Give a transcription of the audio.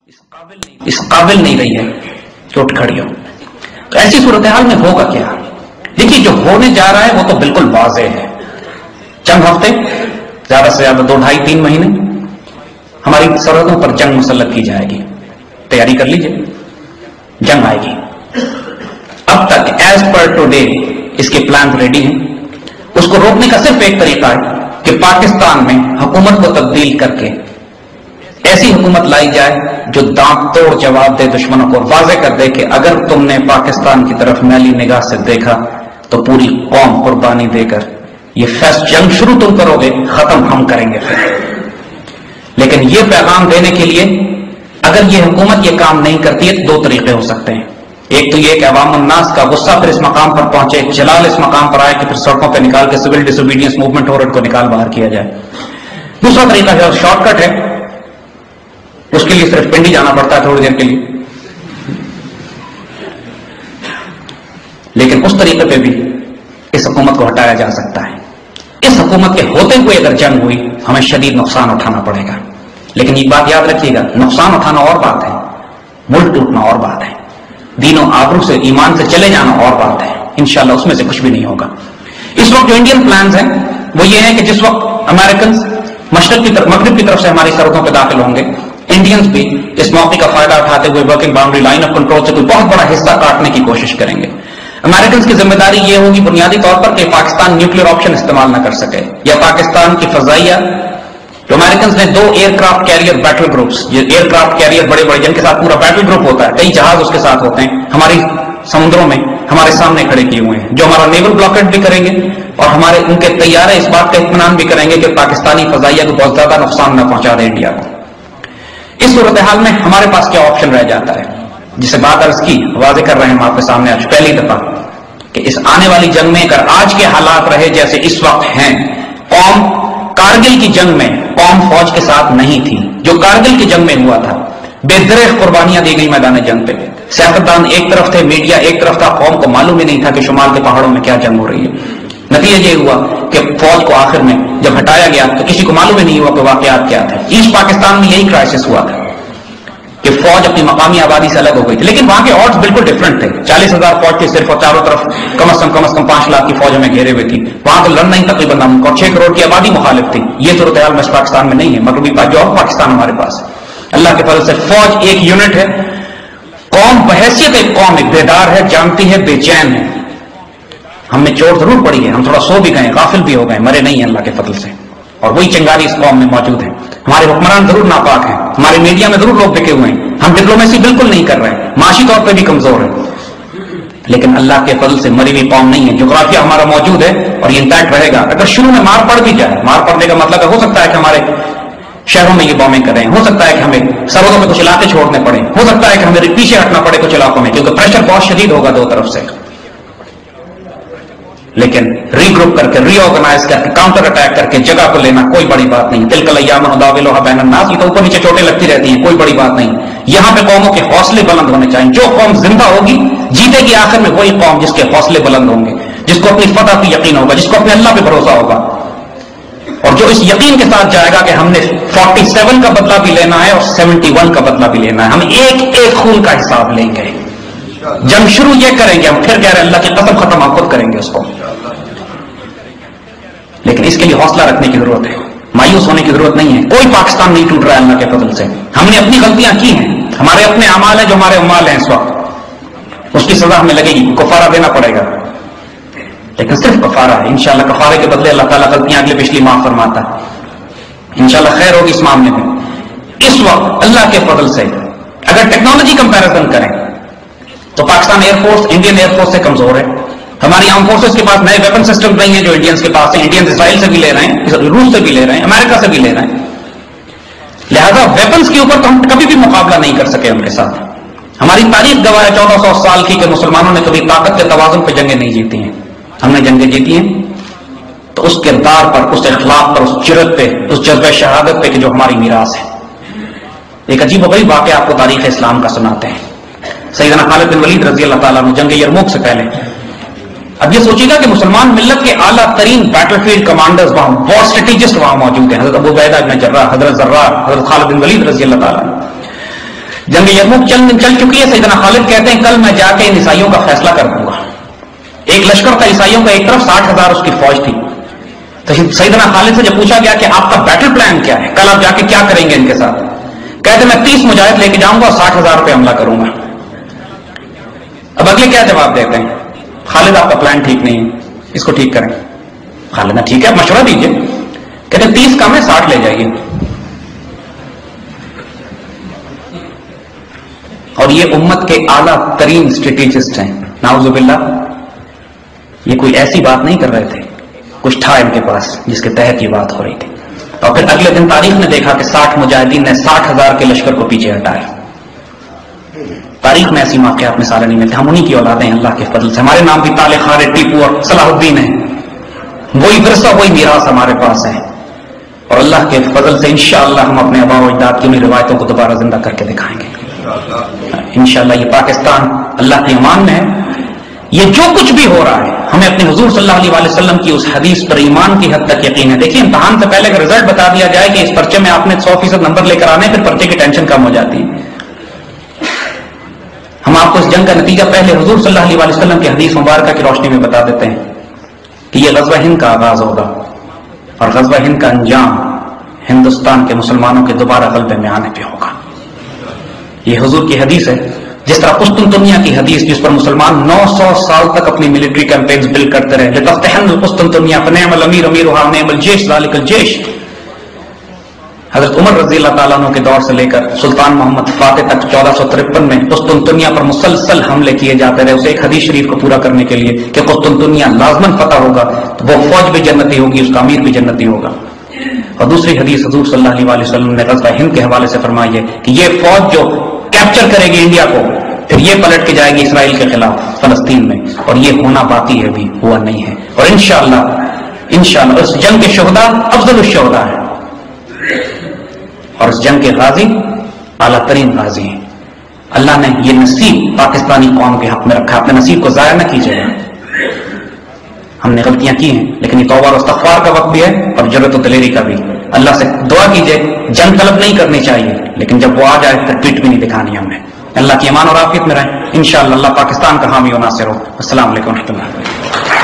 اس قابل نہیں رہی ہے کہ اٹھ کھڑی ہو. تو ایسی صورتحال میں ہوگا کیا؟ دیکھیے جو ہونے جا رہا ہے وہ تو بالکل واضح ہے. چند ہفتے، زیادہ سے زیادہ 2 ڈھائی 3 مہینے ہماری سرحدوں پر جنگ مسلط کی جائے گی. تیاری کر لیجئے، جنگ آئے گی. اب تک ایز پر ٹوڈے اس کے پلان ریڈی ہیں. اس کو روکنے کا صرف ایک طریقہ ہے کہ پاکستان میں حکومت کو تبدیل کر کے ایسی حکومت لائی جائے جو دانت توڑ جواب دے دشمنوں کو، واضح کر دے کہ اگر تم نے پاکستان کی طرف میلی نگاہ سے دیکھا تو پوری قوم قربانی دے کر یہ فیصل جنگ شروع تم کرو گے، ختم ہم کریں گے پھر. لیکن یہ پیغام دینے کے لیے اگر یہ حکومت یہ کام نہیں کرتی ہے تو 2 طریقے ہو سکتے ہیں. ایک تو یہ کہ عوام الناس کا غصہ پھر اس مقام پر پہنچے، جلال اس مقام پر آئے کہ پھر سڑکوں پہ نکال کے سول ڈس اوبیڈینس موومنٹ ہو رہا ہے کو نکال باہر کیا جائے. دوسرا طریقہ جو شارٹ کٹ ہے، اس کے لیے صرف پنڈی جانا پڑتا ہے تھوڑی دیر کے لیے، لیکن اس طریقے پہ بھی اس حکومت کو ہٹایا جا سکتا ہے. اس حکومت کے ہوتے ہوئے اگر جنگ ہوئی ہمیں شدید نقصان اٹھانا پڑے گا. لیکن یہ بات یاد رکھیے گا، نقصان اٹھانا اور بات ہے، ملک ٹوٹنا اور بات ہے، دین و آبرو سے ایمان سے چلے جانا اور بات ہے. انشاءاللہ اس میں سے کچھ بھی نہیں ہوگا. اس وقت جو انڈین پلانز ہیں وہ یہ ہے کہ جس وقت امریکنز مشرق کی طرف مغرب کی طرف سے ہماری سرحدوں پہ داخل ہوں گے، انڈینز بھی اس موقع کا فائدہ اٹھاتے ہوئے working boundary line of control سے کوئی بہت بڑا حصہ کاٹنے کی کوشش کریں گے. امریکنز کی ذمہ داری یہ ہوگی بنیادی طور پر کہ پاکستان نیوکلیر آپشن استعمال نہ کر سکے، یا پاکستان کی فضائیہ جو امریکنز نے 2 aircraft carrier battle groups, یہ ایئر کرافٹ کیریئر بڑے بڑے جن کے ساتھ پورا بیٹل گروپ ہوتا ہے، کئی جہاز اس کے ساتھ ہوتے ہیں، ہماری سمندروں میں ہمارے سامنے کھڑے کیے ہوئے ہیں، جو ہمارا نیول بلاکڈ بھی کریں گے اور ہمارے ان کے طیارے اس بات کا اطمینان بھی کریں گے کہ پاکستانی فضائیہ کو بہت زیادہ نقصان نہ پہنچا دے انڈیا کو. اس صورتحال میں ہمارے پاس کیا آپشن رہ جاتا ہے، جسے بات عرض کی واضح کر رہے ہیں ہم آپ کے سامنے آج پہلی دفعہ کہ اس آنے والی جنگ میں اگر آج کے حالات رہے جیسے اس وقت ہیں، قوم کارگل کی جنگ میں قوم فوج کے ساتھ نہیں تھی. جو کارگل کی جنگ میں ہوا تھا بے درخ قربانیاں دی گئی میدان جنگ پہ، سیاستدان ایک طرف تھے، میڈیا ایک طرف تھا، قوم کو معلوم ہی نہیں تھا کہ شمال کے پہاڑوں میں کیا جنگ ہو رہی ہے. نتیجہ یہ ہوا کہ فوج کو آخر میں جب ہٹایا گیا تو کسی کو معلوم ہی نہیں ہوا کہ واقعات کیا تھے. ایسٹ پاکستان میں یہی کرائسس ہوا تھا کہ فوج اپنی مقامی آبادی سے الگ ہو گئی تھی، لیکن وہاں کے آڈز بالکل ڈفرنٹ تھے. 40,000 فوج تھی صرف، اور چاروں طرف کم از کم 5 لاکھ کی فوج میں گھیرے ہوئے تھی. وہاں تو لڑنا ہی تقریباً ناممکن، اور 6 کروڑ کی آبادی مخالف تھی. یہ صورتحال میں پاکستان میں نہیں ہے، مغربی جو پاکستان ہمارے پاس ہے. اللہ کے فضل سے فوج ایک یونٹ ہے، قوم بحیثیت ایک قوم ایک بیدار ہے، جانتی ہے، بے چین ہے. ہم نے چوٹ ضرور پڑی ہے، ہم تھوڑا سو بھی گئے، غافل بھی ہو گئے، مرے نہیں ہیں اللہ کے فضل سے، اور وہی چنگاری اس قوم میں موجود ہے. ہمارے حکمران ضرور ناپاک ہیں، ہمارے میڈیا میں ضرور لوگ بکے ہوئے ہیں، ہم ڈپلومیسی بالکل نہیں کر رہے ہیں، معاشی طور پہ بھی کمزور ہیں، لیکن اللہ کے فضل سے مری ہوئی قوم نہیں ہے. جغرافیہ ہمارا موجود ہے اور یہ انٹیکٹ رہے گا. اگر شروع میں مار پڑ بھی جائے، مار پڑنے کا مطلب ہو سکتا ہے کہ ہمارے شہروں میں یہ بامیں کریں، ہو سکتا ہے کہ ہمیں سرحدوں میں کچھ علاقے چھوڑنے پڑے، ہو سکتا ہے کہ ہمیں پیچھے ہٹنا پڑے کچھ علاقوں میں، کیونکہ پریشر بہت شدید ہوگا 2 طرف سے. لیکن ری گروپ کر کے، ری آرگنائز کر کے، کاؤنٹر اٹیک کر کے جگہ کو لینا کوئی بڑی بات نہیں. تلک الایام نداولها بین الناس، یہ تو اوپر نیچے چوٹیں لگتی رہتی ہیں، کوئی بڑی بات نہیں. یہاں پہ قوموں کے حوصلے بلند ہونے چاہیے. جو قوم زندہ ہوگی جیتے گی آخر میں وہی قوم جس کے حوصلے بلند ہوں گے، جس کو اپنی فتح پہ یقین ہوگا، جس کو اپنے اللہ پہ بھروسہ ہوگا، اور جو اس یقین کے ساتھ جائے گا کہ ہم نے 47 کا بدلہ بھی لینا ہے اور 71 کا بدلہ بھی لینا ہے، ہم ایک ایک خون کا حساب لیں گے. جنگ شروع یہ کریں گے، ہم پھر کہہ رہے ہیں اللہ کی قسم ختم ہم خود کریں گے اس کو. لیکن اس کے لیے حوصلہ رکھنے کی ضرورت ہے، مایوس ہونے کی ضرورت نہیں ہے. کوئی پاکستان نہیں ٹوٹ رہا ہے اللہ کے فضل سے. ہم نے اپنی غلطیاں کی ہیں، ہمارے اپنے اعمال ہیں جو ہمارے اعمال ہیں اس وقت، اس کی سزا ہمیں لگے گی، کفارہ دینا پڑے گا، لیکن صرف کفارہ ہے. انشاءاللہ کفارے کے بدلے اللہ تعالیٰ غلطیاں اگلی پچھلی معاف فرماتا ہے. انشاءاللہ خیر ہوگی اس معاملے میں. اس وقت اللہ کے فضل سے اگر ٹیکنالوجی کمپیرزن کریں تو Pakistan air force Indian air force سے کمزور ہے. ہماری آرم فورسز کے پاس نئے ویپن سسٹم نہیں ہیں جو انڈینز کے پاس ہیں. انڈینز اسرائیل سے بھی لے رہے ہیں، روس سے بھی لے رہے ہیں، امریکہ سے بھی لے رہے ہیں. لہذا ویپنز کے اوپر تو ہم کبھی بھی مقابلہ نہیں کر سکے ان کے ساتھ. ہماری تاریخ گواہ ہے 1400 سال کی کہ مسلمانوں نے کبھی طاقت کے توازن پہ جنگیں نہیں جیتی ہیں. ہم نے جنگیں جیتی ہیں تو اس کردار پر، اس اخلاق پر، اس جرت پہ، اس جذبہ شہادت پہ کہ جو ہماری میراث ہے. ایک عجیب و غریب واقعہ آپ کو تاریخ اسلام کا سناتے ہیں. سیدنا خالد بن ولید رضی اللہ تعالیٰ عنہ جنگ یرموک سے پہلے، اب یہ سوچیے گا کہ مسلمان ملت کے اعلیٰ ترین بیٹل فیلڈ کمانڈرز وہاں، وار اسٹریٹجسٹ وہاں موجود ہیں، حضرت ابو عبیدہ بن جراح، حضرت زرار، حضرت خالد بن ولید رضی اللہ تعالیٰ عنہ. جنگ یرموک چل چکی ہے. سیدنا خالد کہتے ہیں کل میں جا کے ان عیسائیوں کا فیصلہ کر دوں گا. ایک لشکر تھا عیسائیوں کا ایک طرف، 60,000 اس کی فوج تھی. تو سیدنا خالد سے جب پوچھا گیا کہ آپ کا بیٹل پلان کیا ہے، کل آپ جا کے کیا کریں گے ان کے ساتھ، کہتے میں 30 مجاہد لے کے جاؤں گا اور 60,000 پہ حملہ کروں گا. اب اگلے کیا جواب دیتے ہیں؟ خالد آپ کا پلان ٹھیک نہیں ہے، اس کو ٹھیک کریں. خالد نے ٹھیک ہے مشورہ دیجیے. کہتے 30 کم ہے 60 لے جائیے. اور یہ امت کے اعلیٰ ترین اسٹریٹجسٹ ہیں نعوذ باللہ. یہ کوئی ایسی بات نہیں کر رہے تھے، کچھ تھا ان کے پاس جس کے تحت یہ بات ہو رہی تھی. اور پھر اگلے دن تاریخ نے دیکھا کہ 60 مجاہدین نے 60,000 کے لشکر کو پیچھے ہٹایا. تاریخ میں ایسی واقعات مثالیں نہیں ملتی. ہم انہی کی اولادیں ہیں اللہ کے فضل سے. ہمارے نام بھی طالع، خالد، ٹیپو اور صلاح الدین ہیں. وہی ورثہ وہی میراث ہمارے پاس ہے. اور اللہ کے فضل سے انشاءاللہ ہم اپنے آباء و اجداد کی انہیں روایتوں کو دوبارہ زندہ کر کے دکھائیں گے انشاءاللہ. یہ پاکستان اللہ کی امان میں ہے. یہ جو کچھ بھی ہو رہا ہے ہمیں اپنے حضور صلی اللہ علیہ وسلم کی اس حدیث پر ایمان کی حد تک یقین ہے. دیکھیے امتحان سے پہلے اگر رزلٹ بتا دیا جائے کہ اس پرچے میں آپ نے 100% نمبر لے کر آنے، پھر پرچے کی ٹینشن کم ہو جاتی ہے. ہم آپ کو اس جنگ کا نتیجہ پہلے حضور صلی اللہ علیہ وسلم کی حدیث مبارکہ کی روشنی میں بتا دیتے ہیں کہ یہ غزوہ ہند کا آغاز ہوگا اور غزوہ ہند کا انجام ہندوستان کے مسلمانوں کے دوبارہ غلبے میں آنے پہ ہوگا. یہ حضور کی حدیث ہے. جس طرح قسطنطنیہ کی حدیث جس پر مسلمان 900 سال تک اپنی ملٹری کیمپینز بلڈ کرتے رہے، لتفتحن القسطنطنیہ فنعم الامیر امیرھا ونعم الجیش ذلک الجیش. حضرت عمر رضی اللہ تعالیٰ عنہ کے دور سے لے کر سلطان محمد فاتح تک 1453 میں قسطنطنیہ پر مسلسل حملے کیے جاتے رہے اسے ایک حدیث شریف کو پورا کرنے کے لیے کہ قسطنطنیہ لازماً فتح ہوگا، تو وہ فوج بھی جنتی ہوگی، اس کا امیر بھی جنتی ہوگا. اور دوسری حدیث حضور صلی اللہ علیہ وسلم نے غزوہ ہند کے حوالے سے فرمائی ہے کہ یہ فوج جو کیپچر کرے گی انڈیا کو، پھر یہ پلٹ کے جائے گی اسرائیل کے خلاف فلسطین میں. اور یہ ہونا باقی ہے، بھی ہوا نہیں ہے. اور انشاءاللہ اس جنگ کے شہداء افضل الشہداء ہیں اور اس جنگ کے غازی اعلیٰ ترین غازی ہیں. اللہ نے یہ نصیب پاکستانی قوم کے حق میں رکھا. اپنے نصیب کو ضائع نہ کیجیے گا. ہم نے غلطیاں کی ہیں لیکن یہ توبہ اور استغفار کا وقت بھی ہے اور جرأت و دلیری کا بھی. اللہ سے دعا کیجیے. جنگ طلب نہیں کرنی چاہیے لیکن جب وہ آ جائے تو پیٹ بھی نہیں دکھانی ہمیں. اللہ کی امان اور عافیت میں رہیں انشاءاللہ. اللہ پاکستان کا حامی و ناصر ہو. السلام علیکم و رحمۃ اللہ.